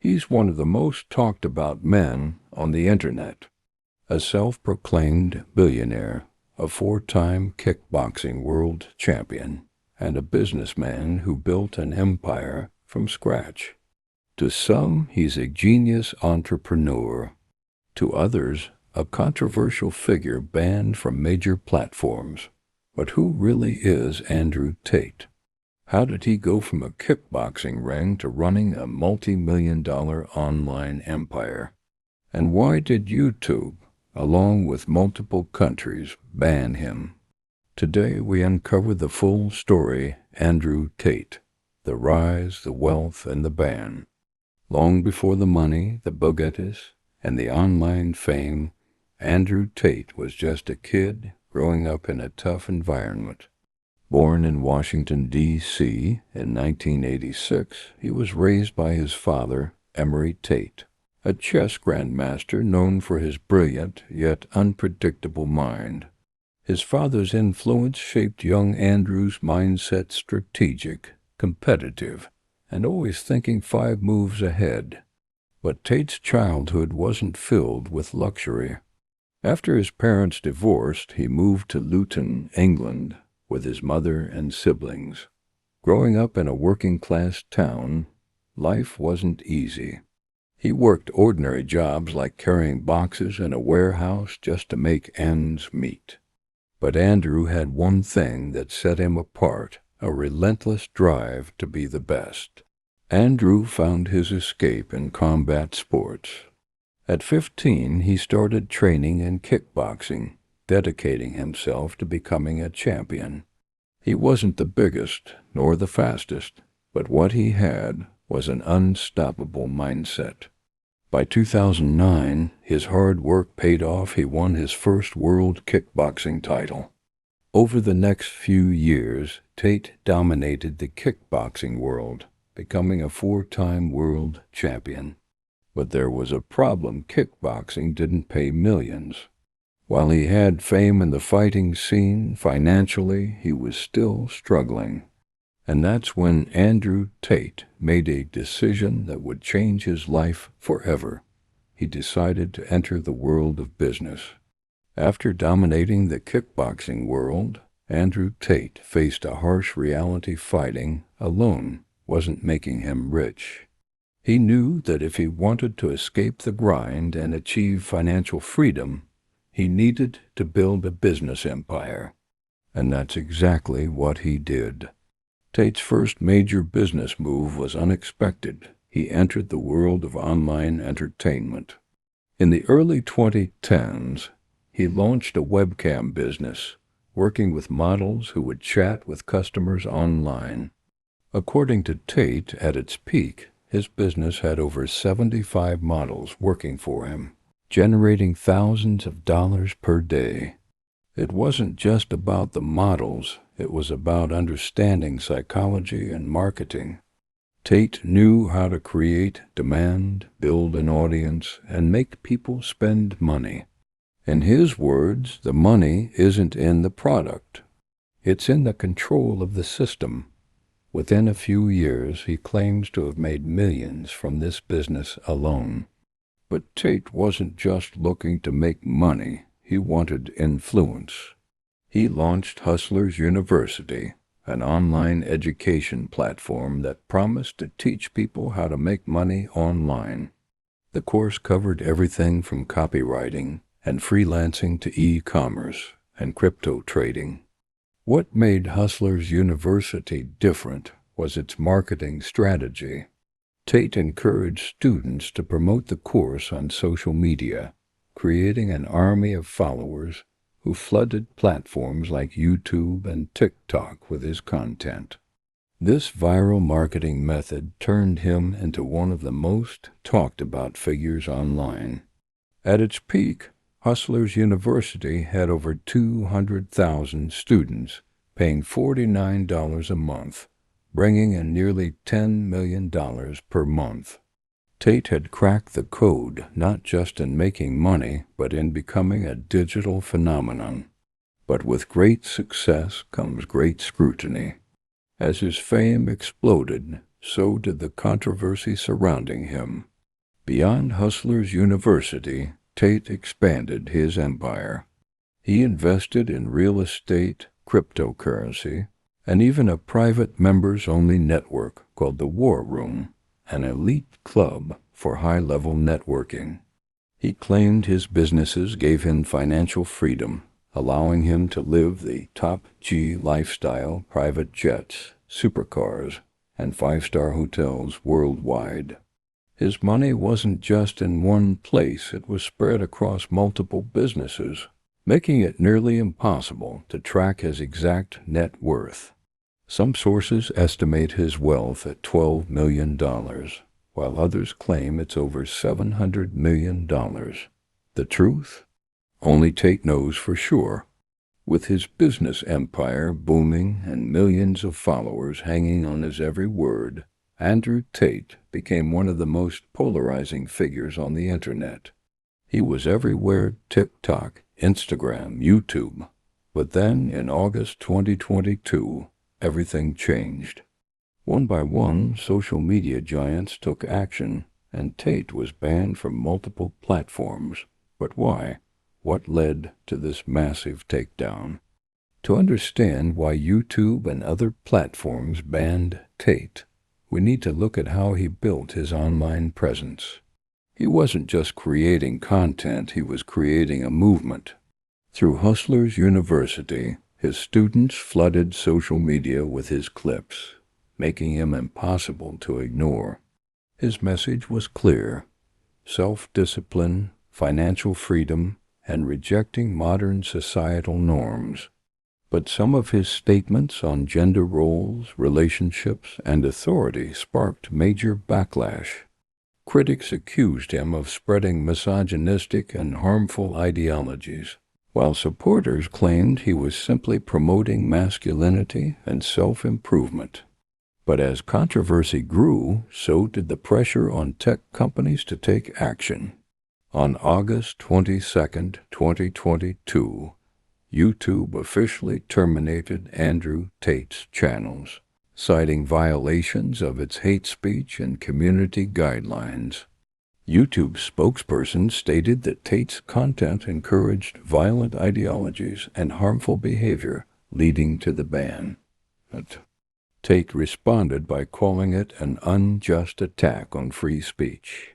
He's one of the most talked about men on the internet. A self-proclaimed billionaire, a 4-time kickboxing world champion, and a businessman who built an empire from scratch. To some, he's a genius entrepreneur. To others, a controversial figure banned from major platforms. But who really is Andrew Tate? How did he go from a kickboxing ring to running a multi-million-dollar online empire? And why did YouTube, along with multiple countries, ban him? Today we uncover the full story, Andrew Tate, the rise, the wealth, and the ban. Long before the money, the Bugattis, and the online fame, Andrew Tate was just a kid growing up in a tough environment. Born in Washington, D.C. in 1986, he was raised by his father, Andrew Tate, a chess grandmaster known for his brilliant yet unpredictable mind. His father's influence shaped young Andrew's mindset strategic, competitive, and always thinking 5 moves ahead. But Tate's childhood wasn't filled with luxury. After his parents divorced, he moved to Luton, England, with his mother and siblings. Growing up in a working-class town, life wasn't easy. He worked ordinary jobs like carrying boxes in a warehouse just to make ends meet. But Andrew had one thing that set him apart, a relentless drive to be the best. Andrew found his escape in combat sports. At 15, he started training in kickboxing, dedicating himself to becoming a champion. He wasn't the biggest nor the fastest, but what he had was an unstoppable mindset. By 2009, his hard work paid off. He won his first world kickboxing title. Over the next few years, Tate dominated the kickboxing world, becoming a 4-time world champion. But there was a problem. Kickboxing didn't pay millions. While he had fame in the fighting scene, financially, he was still struggling. And that's when Andrew Tate made a decision that would change his life forever. He decided to enter the world of business. After dominating the kickboxing world, Andrew Tate faced a harsh reality. Fighting alone wasn't making him rich. He knew that if he wanted to escape the grind and achieve financial freedom, he needed to build a business empire. And that's exactly what he did. Tate's first major business move was unexpected. He entered the world of online entertainment. In the early 2010s, he launched a webcam business, working with models who would chat with customers online. According to Tate, at its peak, his business had over 75 models working for him, generating thousands of dollars per day. It wasn't just about the models, it was about understanding psychology and marketing. Tate knew how to create demand, build an audience, and make people spend money. In his words, the money isn't in the product. It's in the control of the system. Within a few years, he claims to have made millions from this business alone. But Tate wasn't just looking to make money. He wanted influence. He launched Hustlers University, an online education platform that promised to teach people how to make money online. The course covered everything from copywriting and freelancing to e-commerce and crypto trading. What made Hustlers University different was its marketing strategy. Tate encouraged students to promote the course on social media, creating an army of followers who flooded platforms like YouTube and TikTok with his content. This viral marketing method turned him into one of the most talked about figures online. At its peak, Hustlers University had over 200,000 students, paying $49 a month, bringing in nearly $10 million per month. Tate had cracked the code not just in making money, but in becoming a digital phenomenon. But with great success comes great scrutiny. As his fame exploded, so did the controversy surrounding him. Beyond Hustlers University, Tate expanded his empire. He invested in real estate, cryptocurrency, and even a private members-only network called the War Room, an elite club for high-level networking. He claimed his businesses gave him financial freedom, allowing him to live the top-G lifestyle, private jets, supercars, and five-star hotels worldwide. His money wasn't just in one place, it was spread across multiple businesses, making it nearly impossible to track his exact net worth. Some sources estimate his wealth at $12 million, while others claim it's over $700 million. The truth? Only Tate knows for sure. With his business empire booming and millions of followers hanging on his every word, Andrew Tate became one of the most polarizing figures on the internet. He was everywhere: TikTok, Instagram, YouTube. But then, in August 2022, everything changed. One by one, social media giants took action, and Tate was banned from multiple platforms. But why? What led to this massive takedown? To understand why YouTube and other platforms banned Tate, we need to look at how he built his online presence. He wasn't just creating content, he was creating a movement. Through Hustlers University, his students flooded social media with his clips, making him impossible to ignore. His message was clear: self-discipline, financial freedom, and rejecting modern societal norms. But some of his statements on gender roles, relationships, and authority sparked major backlash. Critics accused him of spreading misogynistic and harmful ideologies, while supporters claimed he was simply promoting masculinity and self-improvement. But as controversy grew, so did the pressure on tech companies to take action. On August 22, 2022, YouTube officially terminated Andrew Tate's channels, citing violations of its hate speech and community guidelines. YouTube's spokesperson stated that Tate's content encouraged violent ideologies and harmful behavior, leading to the ban. Tate responded by calling it an unjust attack on free speech.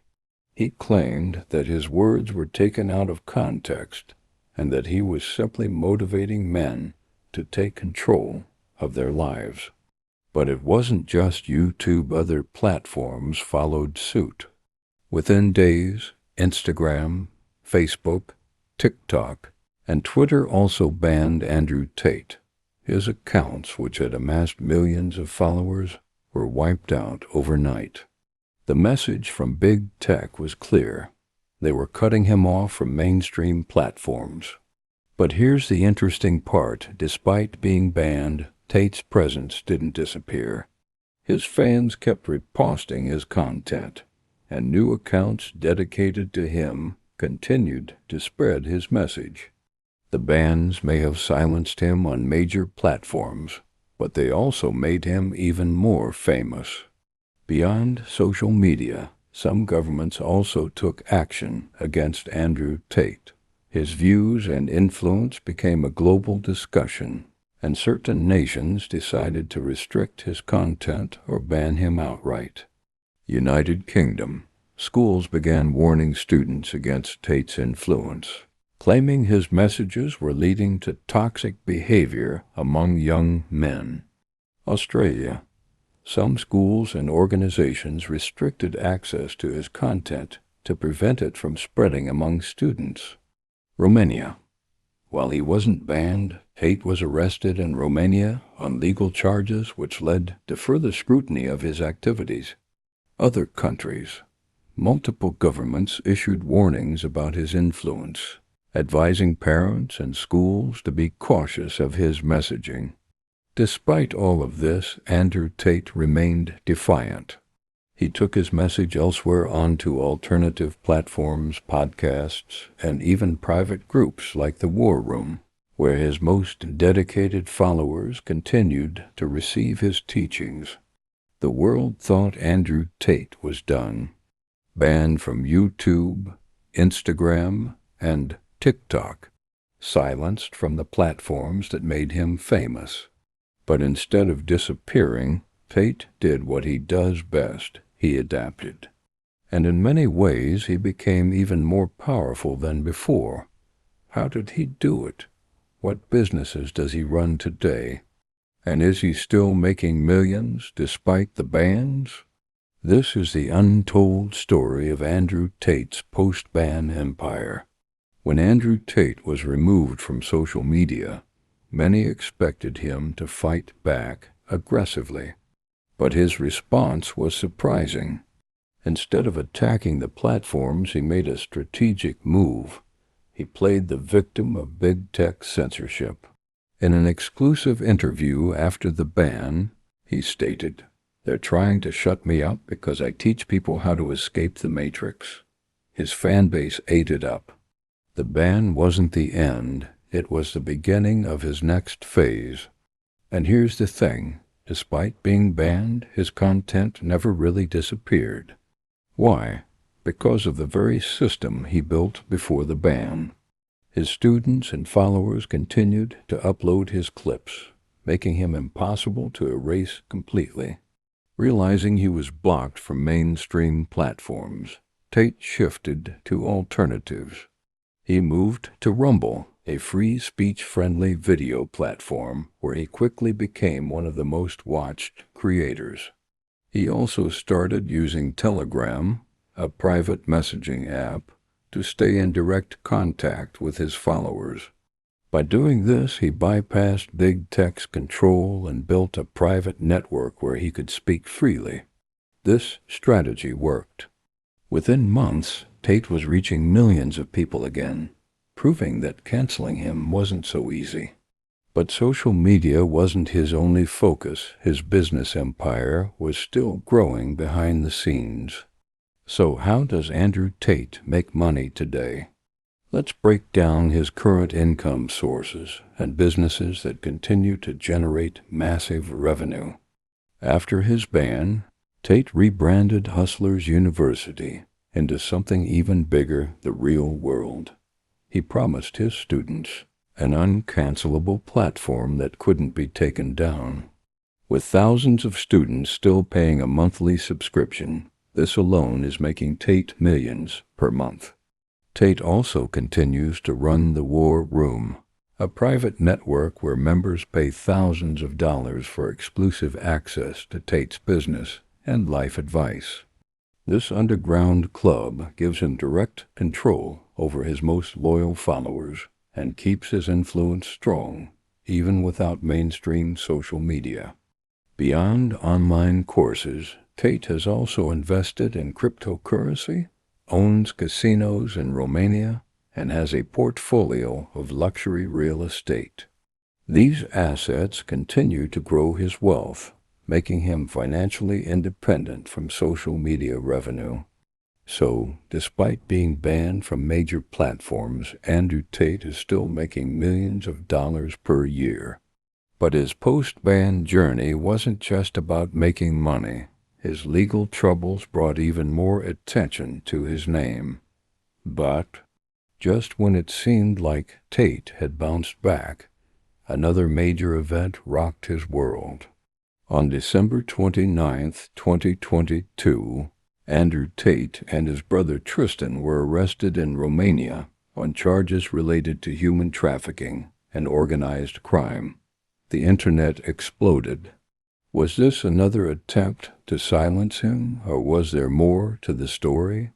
He claimed that his words were taken out of context and that he was simply motivating men to take control of their lives. But it wasn't just YouTube, other platforms followed suit. Within days, Instagram, Facebook, TikTok, and Twitter also banned Andrew Tate. His accounts, which had amassed millions of followers, were wiped out overnight. The message from big tech was clear. They were cutting him off from mainstream platforms. But here's the interesting part: despite being banned, Tate's presence didn't disappear. His fans kept reposting his content, and new accounts dedicated to him continued to spread his message. The bans may have silenced him on major platforms, but they also made him even more famous. Beyond social media, some governments also took action against Andrew Tate. His views and influence became a global discussion, and certain nations decided to restrict his content or ban him outright. United Kingdom. Schools began warning students against Tate's influence, claiming his messages were leading to toxic behavior among young men. Australia. Some schools and organizations restricted access to his content to prevent it from spreading among students. Romania. While he wasn't banned, Tate was arrested in Romania on legal charges which led to further scrutiny of his activities. Other countries. Multiple governments issued warnings about his influence, advising parents and schools to be cautious of his messaging. Despite all of this, Andrew Tate remained defiant. He took his message elsewhere onto alternative platforms, podcasts, and even private groups like the War Room, where his most dedicated followers continued to receive his teachings. The world thought Andrew Tate was done. banned from YouTube, Instagram, and TikTok, silenced from the platforms that made him famous. But instead of disappearing, Tate did what he does best. He adapted. And in many ways, he became even more powerful than before. How did he do it? What businesses does he run today? And is he still making millions despite the bans? This is the untold story of Andrew Tate's post-ban empire. When Andrew Tate was removed from social media, many expected him to fight back aggressively. But his response was surprising. Instead of attacking the platforms, he made a strategic move. He played the victim of big tech censorship. In an exclusive interview after the ban, he stated, "They're trying to shut me up because I teach people how to escape the matrix." His fan base ate it up. The ban wasn't the end. It was the beginning of his next phase. And here's the thing. Despite being banned, his content never really disappeared. Why? Because of the very system he built before the ban. His students and followers continued to upload his clips, making him impossible to erase completely. Realizing he was blocked from mainstream platforms, Tate shifted to alternatives. He moved to Rumble, a free speech-friendly video platform where he quickly became one of the most watched creators. He also started using Telegram, a private messaging app, to stay in direct contact with his followers. By doing this, he bypassed big tech's control and built a private network where he could speak freely. This strategy worked. Within months, Tate was reaching millions of people again, proving that canceling him wasn't so easy. But social media wasn't his only focus. His business empire was still growing behind the scenes. So how does Andrew Tate make money today? Let's break down his current income sources and businesses that continue to generate massive revenue. After his ban, Tate rebranded Hustlers University into something even bigger, the real world. He promised his students an uncancelable platform that couldn't be taken down. With thousands of students still paying a monthly subscription, this alone is making Tate millions per month. Tate also continues to run the War Room, a private network where members pay thousands of dollars for exclusive access to Tate's business and life advice. This underground club gives him direct control over his most loyal followers and keeps his influence strong, even without mainstream social media. Beyond online courses, Tate has also invested in cryptocurrency, owns casinos in Romania, and has a portfolio of luxury real estate. These assets continue to grow his wealth, making him financially independent from social media revenue. So, despite being banned from major platforms, Andrew Tate is still making millions of dollars per year. But his post-ban journey wasn't just about making money. His legal troubles brought even more attention to his name. But just when it seemed like Tate had bounced back, another major event rocked his world. On December 29, 2022, Andrew Tate and his brother Tristan were arrested in Romania on charges related to human trafficking and organized crime. The internet exploded. Was this another attempt to silence him, or was there more to the story?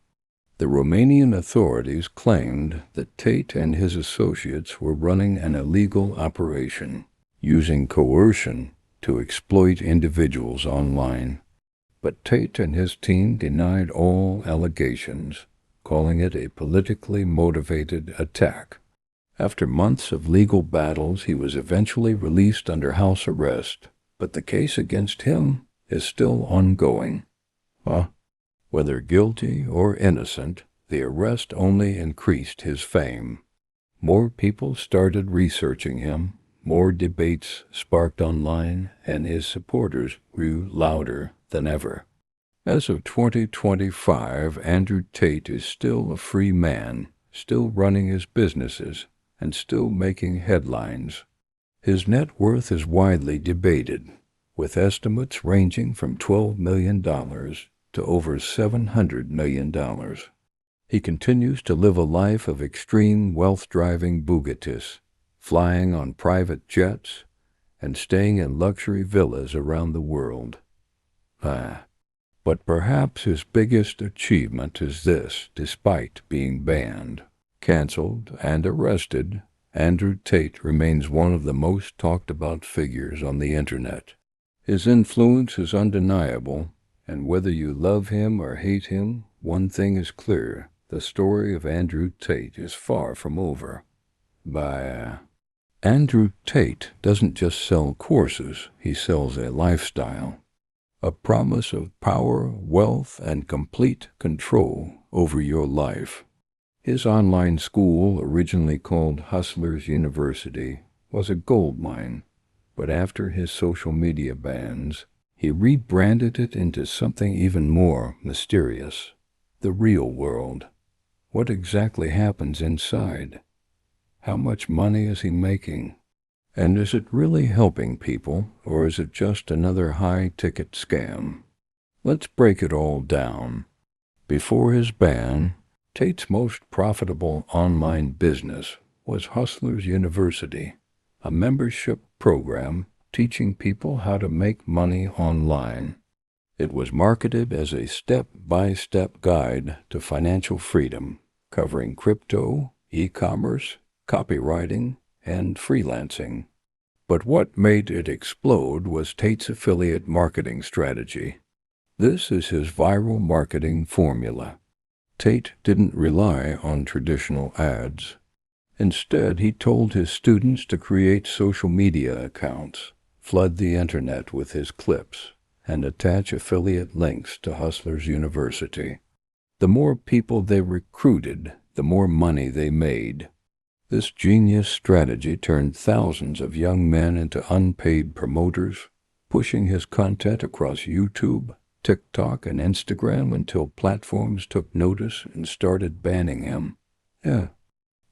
The Romanian authorities claimed that Tate and his associates were running an illegal operation, using coercion to exploit individuals online. But Tate and his team denied all allegations, calling it a politically motivated attack. After months of legal battles, he was eventually released under house arrest, but the case against him is still ongoing. Whether guilty or innocent, the arrest only increased his fame. More people started researching him, more debates sparked online, and his supporters grew louder than ever. As of 2025, Andrew Tate is still a free man, still running his businesses, and still making headlines. His net worth is widely debated, with estimates ranging from $12 million to over $700 million. He continues to live a life of extreme wealth-driving Bugattis, flying on private jets and staying in luxury villas around the world. But perhaps his biggest achievement is this: despite being banned, canceled, and arrested, Andrew Tate remains one of the most talked about figures on the internet. His influence is undeniable, and whether you love him or hate him, one thing is clear: the story of Andrew Tate is far from over. Andrew Tate doesn't just sell courses, he sells a lifestyle. A promise of power, wealth, and complete control over your life. His online school, originally called Hustlers University, was a goldmine, but after his social media bans, he rebranded it into something even more mysterious: the real world. What exactly happens inside? How much money is he making? And is it really helping people, or is it just another high-ticket scam? Let's break it all down. Before his ban, Tate's most profitable online business was Hustlers University, a membership program teaching people how to make money online. It was marketed as a step-by-step guide to financial freedom, covering crypto, e-commerce, copywriting, and freelancing. But what made it explode was Tate's affiliate marketing strategy. This is his viral marketing formula. Tate didn't rely on traditional ads. Instead, he told his students to create social media accounts, flood the internet with his clips, and attach affiliate links to Hustlers University. The more people they recruited, the more money they made. This genius strategy turned thousands of young men into unpaid promoters, pushing his content across YouTube, TikTok, and Instagram until platforms took notice and started banning him.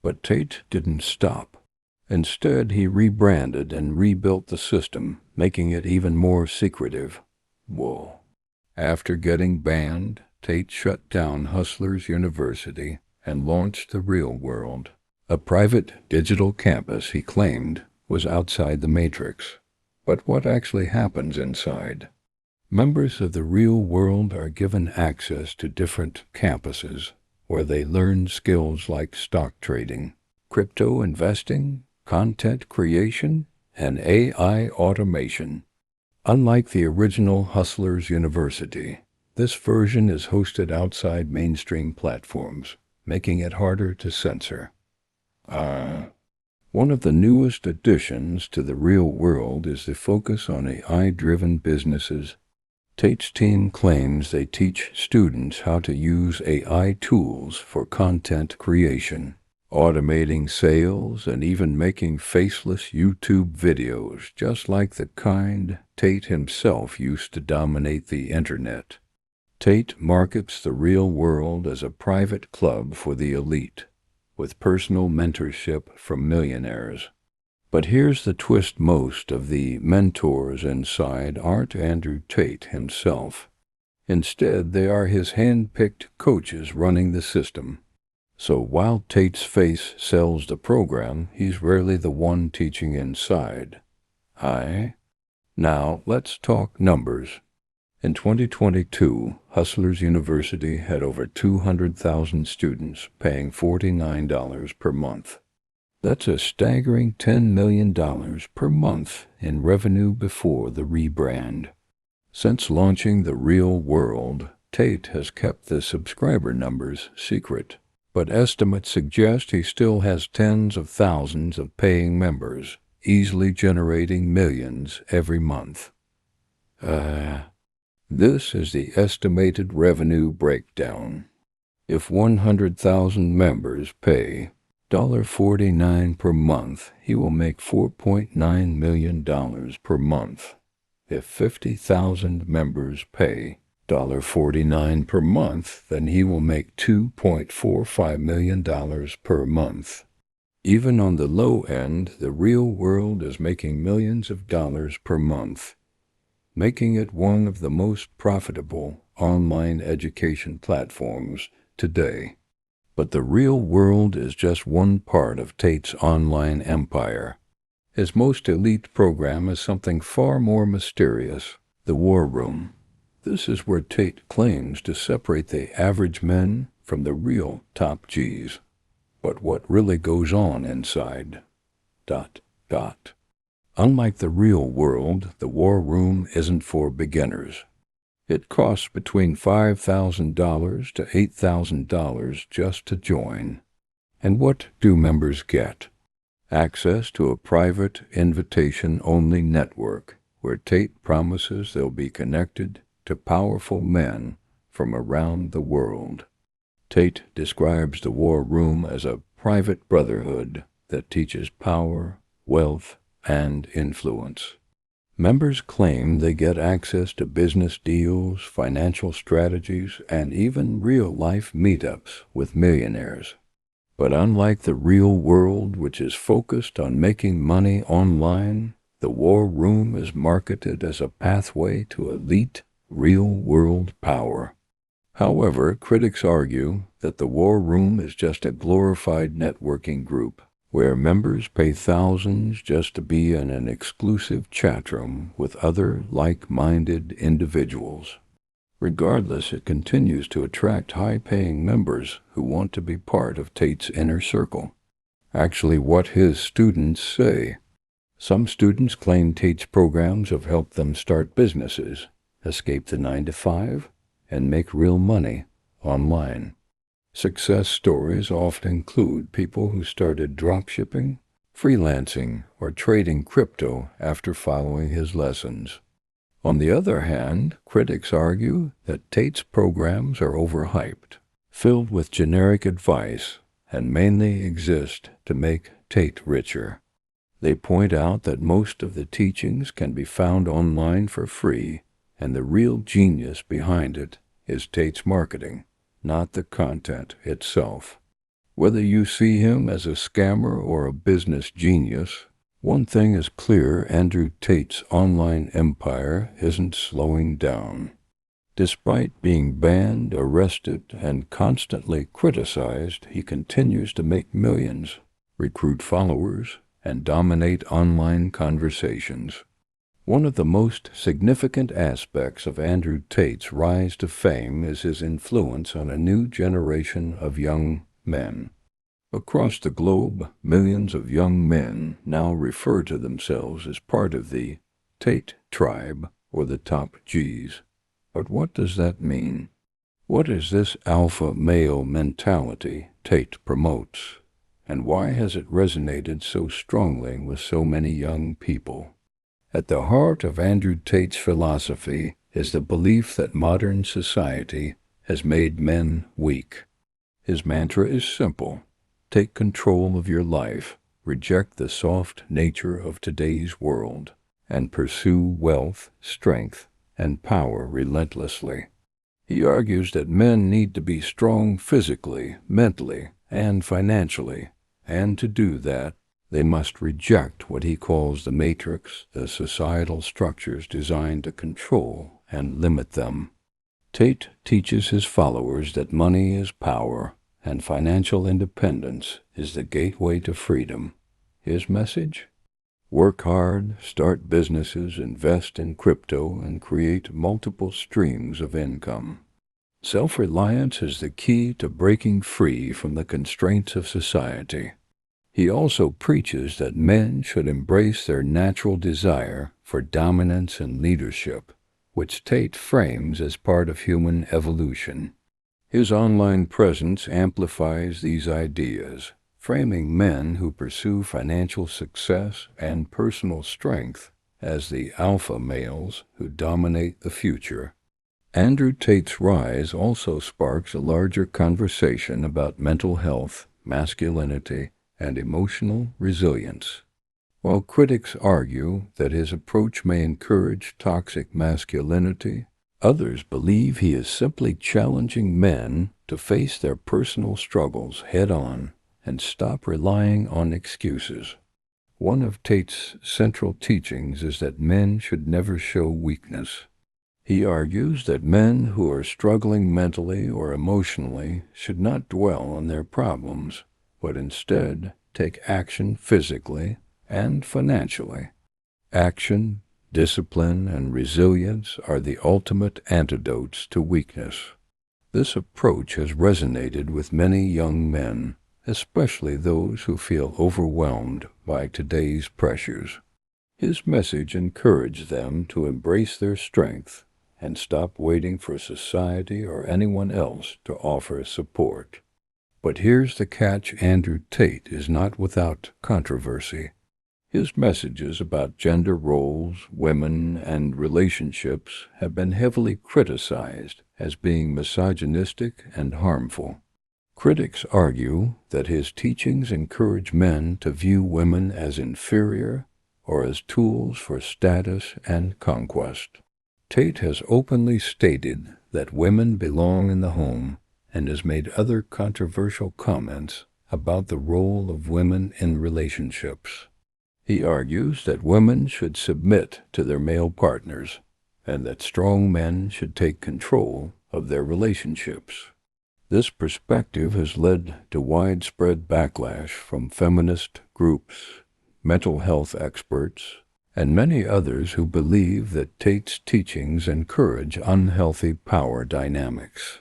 But Tate didn't stop. Instead, he rebranded and rebuilt the system, making it even more secretive. After getting banned, Tate shut down Hustlers University and launched the Real World, a private digital campus he claimed was outside the matrix. But what actually happens inside? Members of the Real World are given access to different campuses where they learn skills like stock trading, crypto investing, content creation, and AI automation. Unlike the original Hustlers University, this version is hosted outside mainstream platforms, making it harder to censor. One of the newest additions to the Real World is the focus on AI-driven businesses. Tate's team claims they teach students how to use AI tools for content creation, automating sales, and even making faceless YouTube videos, just like the kind Tate himself used to dominate the internet. Tate markets the Real World as a private club for the elite, with personal mentorship from millionaires. But here's the twist: most of the mentors inside aren't Andrew Tate himself. Instead, they are his hand-picked coaches running the system. So while Tate's face sells the program, he's rarely the one teaching inside. Now, let's talk numbers. In 2022, Hustlers University had over 200,000 students paying $49 per month. That's a staggering $10 million per month in revenue before the rebrand. Since launching the Real World, Tate has kept the subscriber numbers secret, but estimates suggest he still has tens of thousands of paying members, easily generating millions every month. This is the estimated revenue breakdown. If 100,000 members pay $49 per month, he will make $4.9 million per month. If 50,000 members pay $49 per month, then he will make $2.45 million per month. Even on the low end, the real world is making millions of dollars per month, making it one of the most profitable online education platforms today. But the real world is just one part of Tate's online empire. His most elite program is something far more mysterious, the War Room. This is where Tate claims to separate the average men from the real top Gs. But what really goes on inside? ... Unlike the real world, the War Room isn't for beginners. It costs between $5,000 to $8,000 just to join. And what do members get? Access to a private, invitation-only network where Tate promises they'll be connected to powerful men from around the world. Tate describes the War Room as a private brotherhood that teaches power, wealth, and influence. Members claim they get access to business deals, financial strategies, and even real-life meetups with millionaires. But unlike the real world, which is focused on making money online, the War Room is marketed as a pathway to elite, real-world power. However, critics argue that the War Room is just a glorified networking group, where members pay thousands just to be in an exclusive chat room with other like-minded individuals. Regardless, it continues to attract high-paying members who want to be part of Tate's inner circle. Actually, what his students say. Some students claim Tate's programs have helped them start businesses, escape the 9-to-5, and make real money online. Success stories often include people who started dropshipping, freelancing, or trading crypto after following his lessons. On the other hand, critics argue that Tate's programs are overhyped, filled with generic advice, and mainly exist to make Tate richer. They point out that most of the teachings can be found online for free, and the real genius behind it is Tate's marketing, not the content itself. Whether you see him as a scammer or a business genius, one thing is clear: Andrew Tate's online empire isn't slowing down. Despite being banned, arrested, and constantly criticized, he continues to make millions, recruit followers, and dominate online conversations. One of the most significant aspects of Andrew Tate's rise to fame is his influence on a new generation of young men. Across the globe, millions of young men now refer to themselves as part of the Tate tribe, or the top Gs. But what does that mean? What is this alpha male mentality Tate promotes? And why has it resonated so strongly with so many young people? At the heart of Andrew Tate's philosophy is the belief that modern society has made men weak. His mantra is simple: take control of your life, reject the soft nature of today's world, and pursue wealth, strength, and power relentlessly. He argues that men need to be strong physically, mentally, and financially, and to do that, they must reject what he calls the matrix, the societal structures designed to control and limit them. Tate teaches his followers that money is power, and financial independence is the gateway to freedom. His message? Work hard, start businesses, invest in crypto, and create multiple streams of income. Self-reliance is the key to breaking free from the constraints of society. He also preaches that men should embrace their natural desire for dominance and leadership, which Tate frames as part of human evolution. His online presence amplifies these ideas, framing men who pursue financial success and personal strength as the alpha males who dominate the future. Andrew Tate's rise also sparks a larger conversation about mental health, masculinity, and emotional resilience. While critics argue that his approach may encourage toxic masculinity, Others believe he is simply challenging men to face their personal struggles head-on and stop relying on excuses. One of Tate's central teachings is that men should never show weakness. He argues that men who are struggling mentally or emotionally should not dwell on their problems, but instead take action physically and financially. Action, discipline, and resilience are the ultimate antidotes to weakness. This approach has resonated with many young men, especially those who feel overwhelmed by today's pressures. His message encouraged them to embrace their strength and stop waiting for society or anyone else to offer support. But here's the catch: Andrew Tate is not without controversy. His messages about gender roles, women, and relationships have been heavily criticized as being misogynistic and harmful. Critics argue that his teachings encourage men to view women as inferior or as tools for status and conquest. Tate has openly stated that women belong in the home and has made other controversial comments about the role of women in relationships. He argues that women should submit to their male partners and that strong men should take control of their relationships. This perspective has led to widespread backlash from feminist groups, mental health experts, and many others who believe that Tate's teachings encourage unhealthy power dynamics.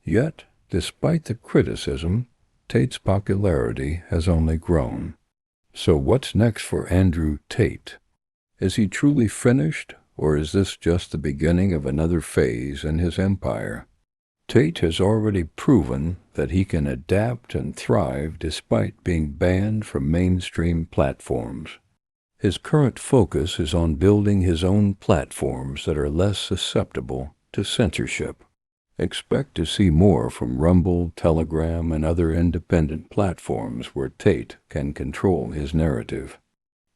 Yet, despite the criticism, Tate's popularity has only grown. So what's next for Andrew Tate? Is he truly finished, or is this just the beginning of another phase in his empire? Tate has already proven that he can adapt and thrive despite being banned from mainstream platforms. His current focus is on building his own platforms that are less susceptible to censorship. Expect to see more from Rumble, Telegram, and other independent platforms where Tate can control his narrative.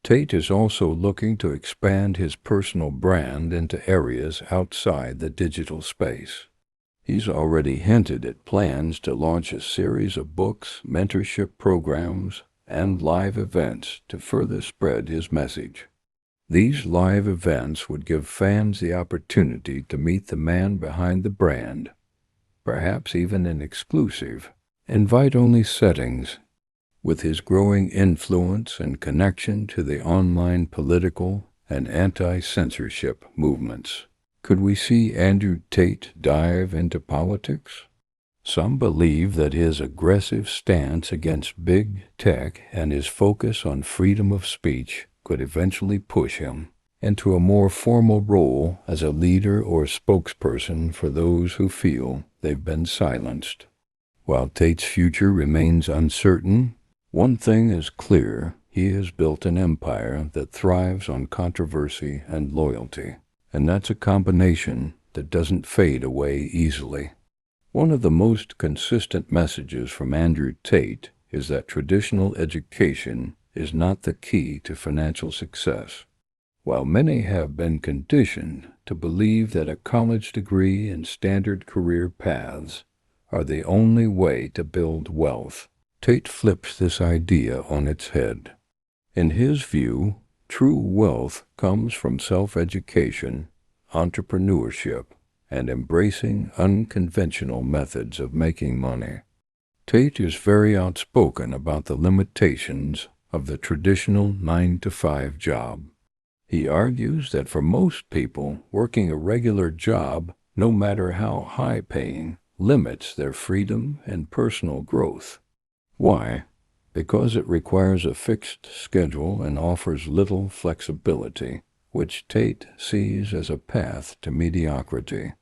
Tate is also looking to expand his personal brand into areas outside the digital space. He's already hinted at plans to launch a series of books, mentorship programs, and live events to further spread his message. These live events would give fans the opportunity to meet the man behind the brand, perhaps even in exclusive, invite-only settings. With his growing influence and connection to the online political and anti-censorship movements, could we see Andrew Tate dive into politics? Some believe that his aggressive stance against big tech and his focus on freedom of speech could eventually push him into a more formal role as a leader or spokesperson for those who feel they've been silenced. While Tate's future remains uncertain, one thing is clear: he has built an empire that thrives on controversy and loyalty, and that's a combination that doesn't fade away easily. One of the most consistent messages from Andrew Tate is that traditional education is not the key to financial success. While many have been conditioned to believe that a college degree and standard career paths are the only way to build wealth, Tate flips this idea on its head. In his view, true wealth comes from self-education, entrepreneurship, and embracing unconventional methods of making money. Tate is very outspoken about the limitations of the traditional 9-to-5 job. He argues that for most people, working a regular job, no matter how high-paying, limits their freedom and personal growth. Why? Because it requires a fixed schedule and offers little flexibility, which Tate sees as a path to mediocrity.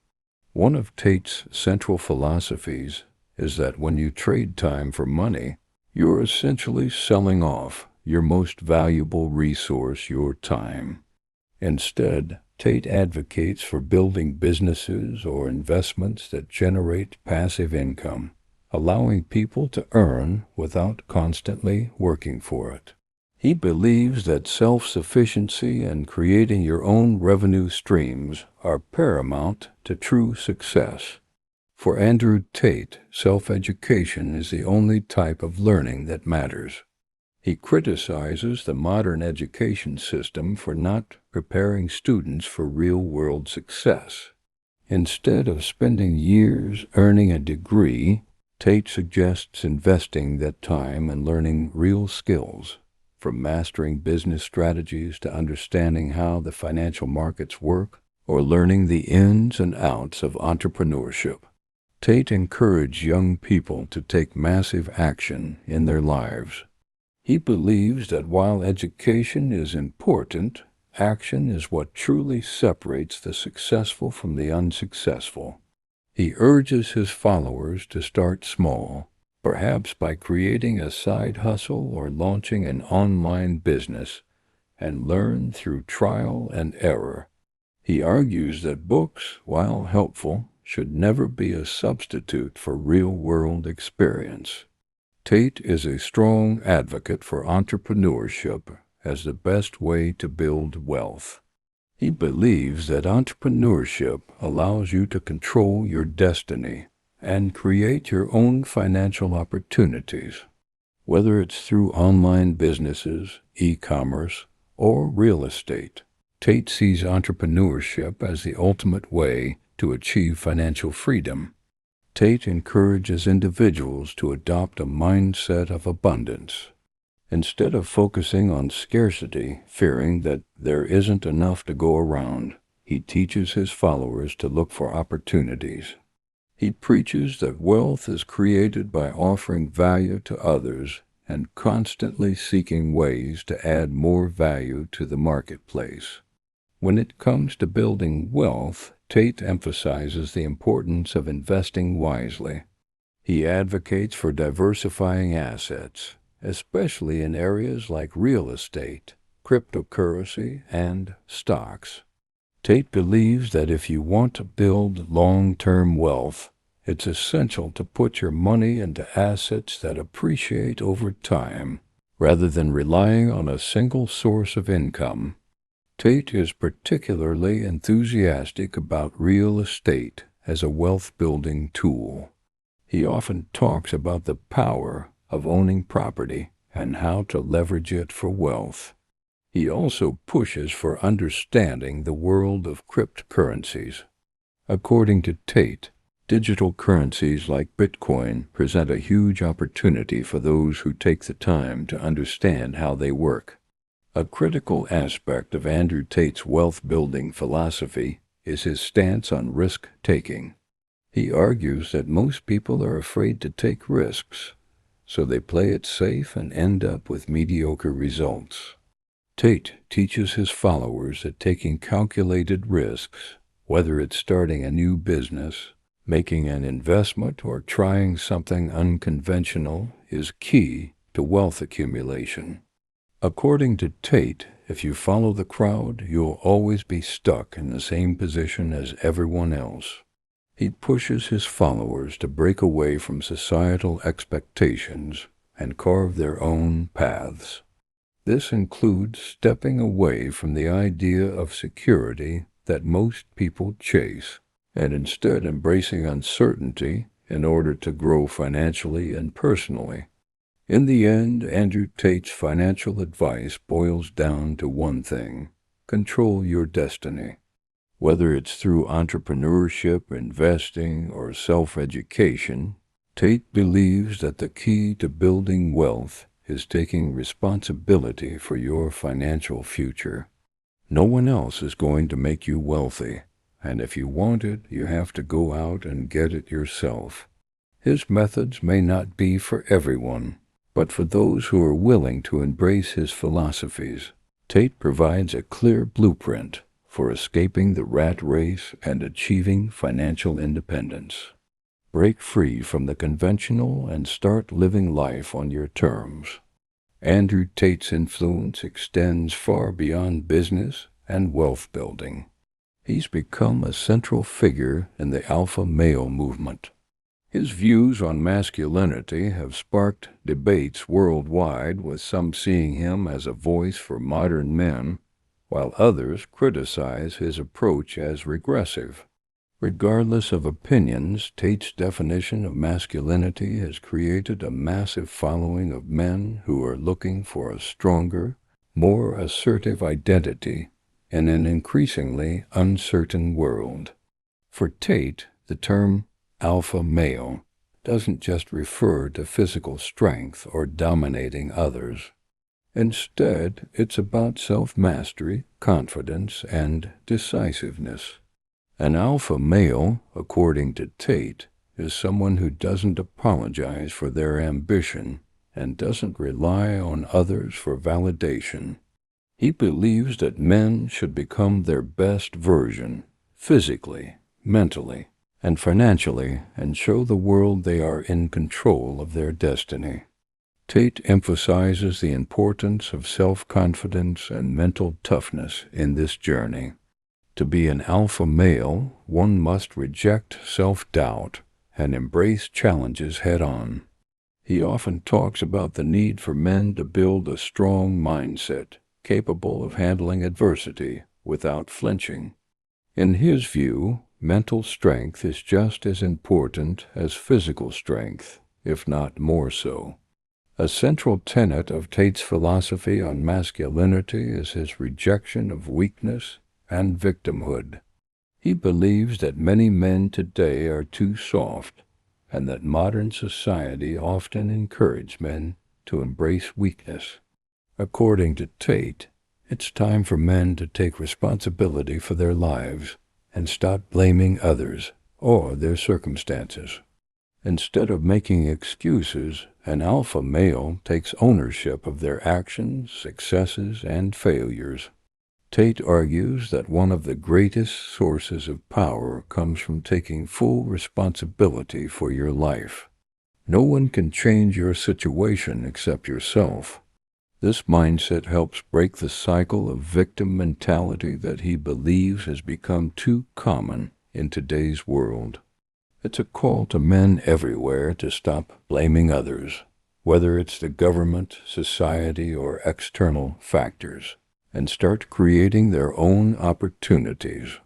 One of Tate's central philosophies is that when you trade time for money, you're essentially selling off your most valuable resource, your time. Instead, Tate advocates for building businesses or investments that generate passive income, allowing people to earn without constantly working for it. He believes that self-sufficiency and creating your own revenue streams are paramount to true success. For Andrew Tate, self-education is the only type of learning that matters. He criticizes the modern education system for not preparing students for real-world success. Instead of spending years earning a degree, Tate suggests investing that time in learning real skills, from mastering business strategies to understanding how the financial markets work, or learning the ins and outs of entrepreneurship. Tate encouraged young people to take massive action in their lives. He believes that while education is important, action is what truly separates the successful from the unsuccessful. He urges his followers to start small, perhaps by creating a side hustle or launching an online business, and learn through trial and error. He argues that books, while helpful, should never be a substitute for real-world experience. Tate is a strong advocate for entrepreneurship as the best way to build wealth. He believes that entrepreneurship allows you to control your destiny and create your own financial opportunities. Whether it's through online businesses, e-commerce, or real estate, Tate sees entrepreneurship as the ultimate way to achieve financial freedom. Tate encourages individuals to adopt a mindset of abundance. Instead of focusing on scarcity, fearing that there isn't enough to go around, he teaches his followers to look for opportunities. He preaches that wealth is created by offering value to others and constantly seeking ways to add more value to the marketplace. When it comes to building wealth, Tate emphasizes the importance of investing wisely. He advocates for diversifying assets, especially in areas like real estate, cryptocurrency, and stocks. Tate believes that if you want to build long-term wealth, it's essential to put your money into assets that appreciate over time, rather than relying on a single source of income. Tate is particularly enthusiastic about real estate as a wealth-building tool. He often talks about the power of owning property and how to leverage it for wealth. He also pushes for understanding the world of cryptocurrencies. According to Tate, digital currencies like Bitcoin present a huge opportunity for those who take the time to understand how they work. A critical aspect of Andrew Tate's wealth-building philosophy is his stance on risk-taking. He argues that most people are afraid to take risks, so they play it safe and end up with mediocre results. Tate teaches his followers that taking calculated risks, whether it's starting a new business, making an investment, or trying something unconventional, is key to wealth accumulation. According to Tate, if you follow the crowd, you'll always be stuck in the same position as everyone else. He pushes his followers to break away from societal expectations and carve their own paths. This includes stepping away from the idea of security that most people chase, and instead embracing uncertainty in order to grow financially and personally. In the end, Andrew Tate's financial advice boils down to one thing: control your destiny. Whether it's through entrepreneurship, investing, or self-education, Tate believes that the key to building wealth is taking responsibility for your financial future. No one else is going to make you wealthy, and if you want it, you have to go out and get it yourself. His methods may not be for everyone, but for those who are willing to embrace his philosophies, Tate provides a clear blueprint for escaping the rat race and achieving financial independence. Break free from the conventional and start living life on your terms. Andrew Tate's influence extends far beyond business and wealth building. He's become a central figure in the alpha male movement. His views on masculinity have sparked debates worldwide, with some seeing him as a voice for modern men, while others criticize his approach as regressive. Regardless of opinions, Tate's definition of masculinity has created a massive following of men who are looking for a stronger, more assertive identity in an increasingly uncertain world. For Tate, the term alpha male doesn't just refer to physical strength or dominating others. Instead, it's about self-mastery, confidence, and decisiveness. An alpha male, according to Tate, is someone who doesn't apologize for their ambition and doesn't rely on others for validation. He believes that men should become their best version, physically, mentally, and financially, and show the world they are in control of their destiny. Tate emphasizes the importance of self-confidence and mental toughness in this journey. To be an alpha male, one must reject self-doubt and embrace challenges head-on. He often talks about the need for men to build a strong mindset, capable of handling adversity without flinching. In his view, mental strength is just as important as physical strength, if not more so. A central tenet of Tate's philosophy on masculinity is his rejection of weakness and victimhood. He believes that many men today are too soft, and that modern society often encourages men to embrace weakness. According to Tate, it's time for men to take responsibility for their lives and stop blaming others or their circumstances. Instead of making excuses, an alpha male takes ownership of their actions, successes, and failures. Tate argues that one of the greatest sources of power comes from taking full responsibility for your life. No one can change your situation except yourself. This mindset helps break the cycle of victim mentality that he believes has become too common in today's world. It's a call to men everywhere to stop blaming others, whether it's the government, society, or external factors, and start creating their own opportunities.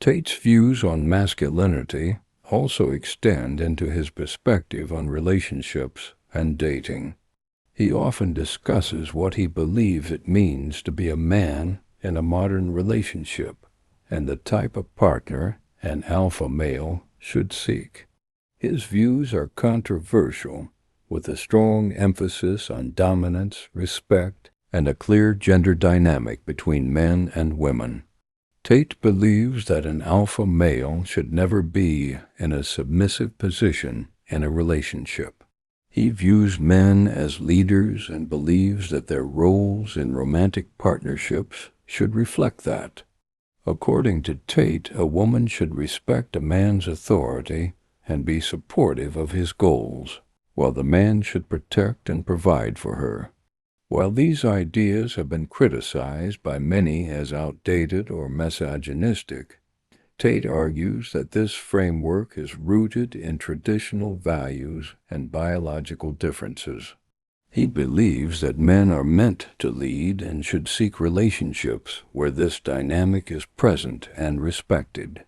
Tate's views on masculinity also extend into his perspective on relationships and dating. He often discusses what he believes it means to be a man in a modern relationship and the type of partner an alpha male should seek. His views are controversial, with a strong emphasis on dominance, respect, and a clear gender dynamic between men and women. Tate believes that an alpha male should never be in a submissive position in a relationship. He views men as leaders and believes that their roles in romantic partnerships should reflect that. According to Tate, a woman should respect a man's authority and be supportive of his goals, while the man should protect and provide for her. While these ideas have been criticized by many as outdated or misogynistic, Tate argues that this framework is rooted in traditional values and biological differences. He believes that men are meant to lead and should seek relationships where this dynamic is present and respected.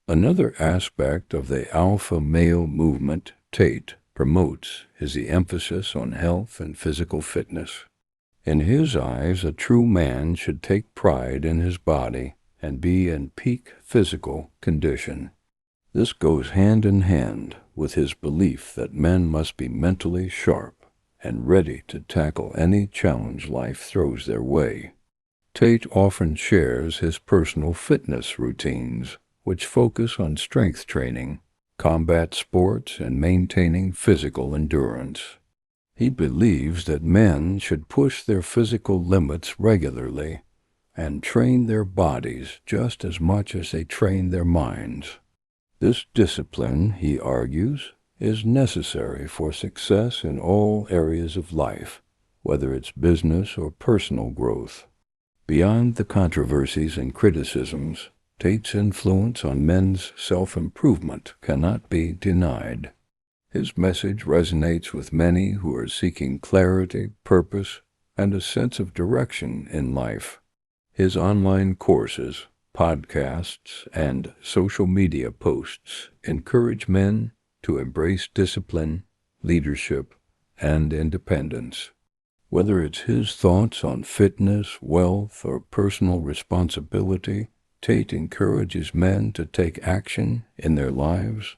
Another aspect of the alpha male movement Tate promotes is the emphasis on health and physical fitness. In his eyes, a true man should take pride in his body and be in peak physical condition. This goes hand in hand with his belief that men must be mentally sharp and ready to tackle any challenge life throws their way. Tate often shares his personal fitness routines, which focus on strength training, combat sports, and maintaining physical endurance. He believes that men should push their physical limits regularly and train their bodies just as much as they train their minds. This discipline, he argues, is necessary for success in all areas of life, whether it's business or personal growth. Beyond the controversies and criticisms, Tate's influence on men's self-improvement cannot be denied. His message resonates with many who are seeking clarity, purpose, and a sense of direction in life. His online courses, podcasts, and social media posts encourage men to embrace discipline, leadership, and independence. Whether it's his thoughts on fitness, wealth, or personal responsibility, Tate encourages men to take action in their lives.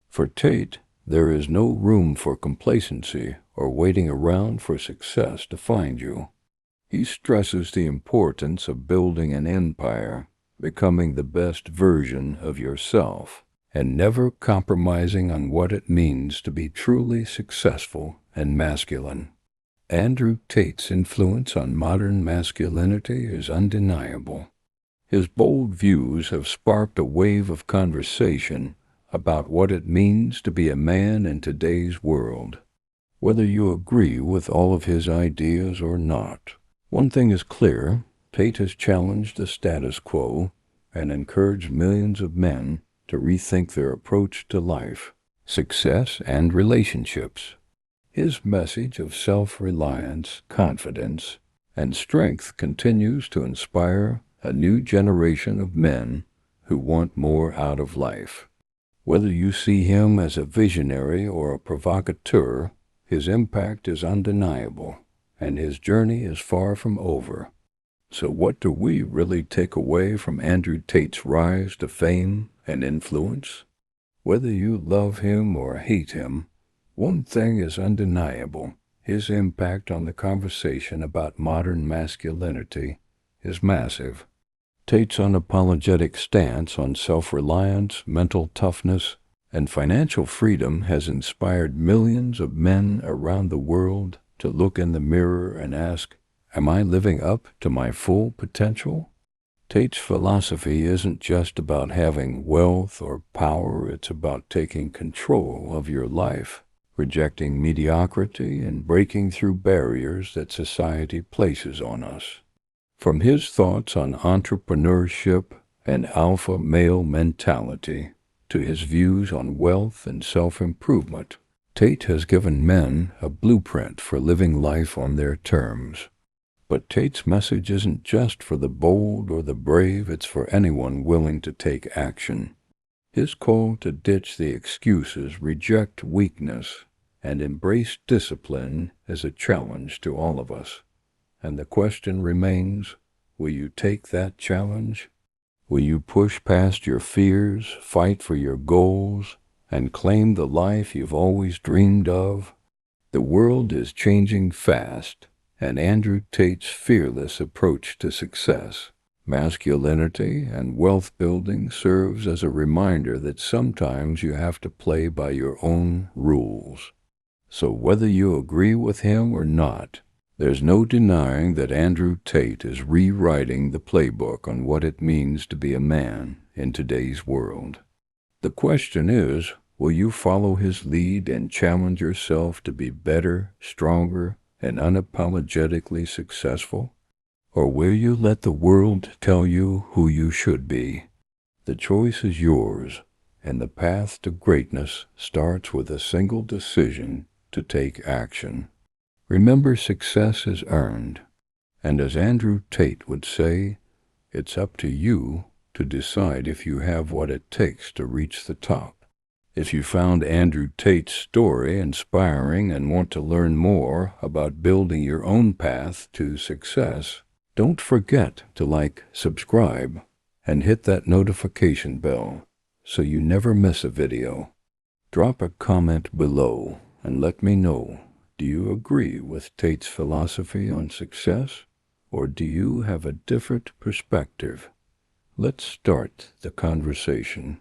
For Tate, there is no room for complacency or waiting around for success to find you. He stresses the importance of building an empire, becoming the best version of yourself, and never compromising on what it means to be truly successful and masculine. Andrew Tate's influence on modern masculinity is undeniable. His bold views have sparked a wave of conversation about what it means to be a man in today's world. Whether you agree with all of his ideas or not, one thing is clear: Tate has challenged the status quo and encouraged millions of men to rethink their approach to life, success, and relationships. His message of self-reliance, confidence, and strength continues to inspire a new generation of men who want more out of life. Whether you see him as a visionary or a provocateur, his impact is undeniable, and his journey is far from over. So what do we really take away from Andrew Tate's rise to fame and influence? Whether you love him or hate him, one thing is undeniable: his impact on the conversation about modern masculinity is massive. Tate's unapologetic stance on self-reliance, mental toughness, and financial freedom has inspired millions of men around the world to look in the mirror and ask, "Am I living up to my full potential?" Tate's philosophy isn't just about having wealth or power, it's about taking control of your life, rejecting mediocrity, and breaking through barriers that society places on us. From his thoughts on entrepreneurship and alpha male mentality to his views on wealth and self-improvement, Tate has given men a blueprint for living life on their terms. But Tate's message isn't just for the bold or the brave, it's for anyone willing to take action. His call to ditch the excuses, reject weakness, and embrace discipline is a challenge to all of us. And the question remains, will you take that challenge? Will you push past your fears, fight for your goals, and claim the life you've always dreamed of? The world is changing fast, and Andrew Tate's fearless approach to success, masculinity, and wealth building serves as a reminder that sometimes you have to play by your own rules. So whether you agree with him or not, there's no denying that Andrew Tate is rewriting the playbook on what it means to be a man in today's world. The question is, will you follow his lead and challenge yourself to be better, stronger, and unapologetically successful? Or will you let the world tell you who you should be? The choice is yours, and the path to greatness starts with a single decision to take action. Remember, success is earned, and as Andrew Tate would say, it's up to you to decide if you have what it takes to reach the top. If you found Andrew Tate's story inspiring and want to learn more about building your own path to success, don't forget to like, subscribe, and hit that notification bell so you never miss a video. Drop a comment below and let me know, do you agree with Tate's philosophy on success, or do you have a different perspective? Let's start the conversation.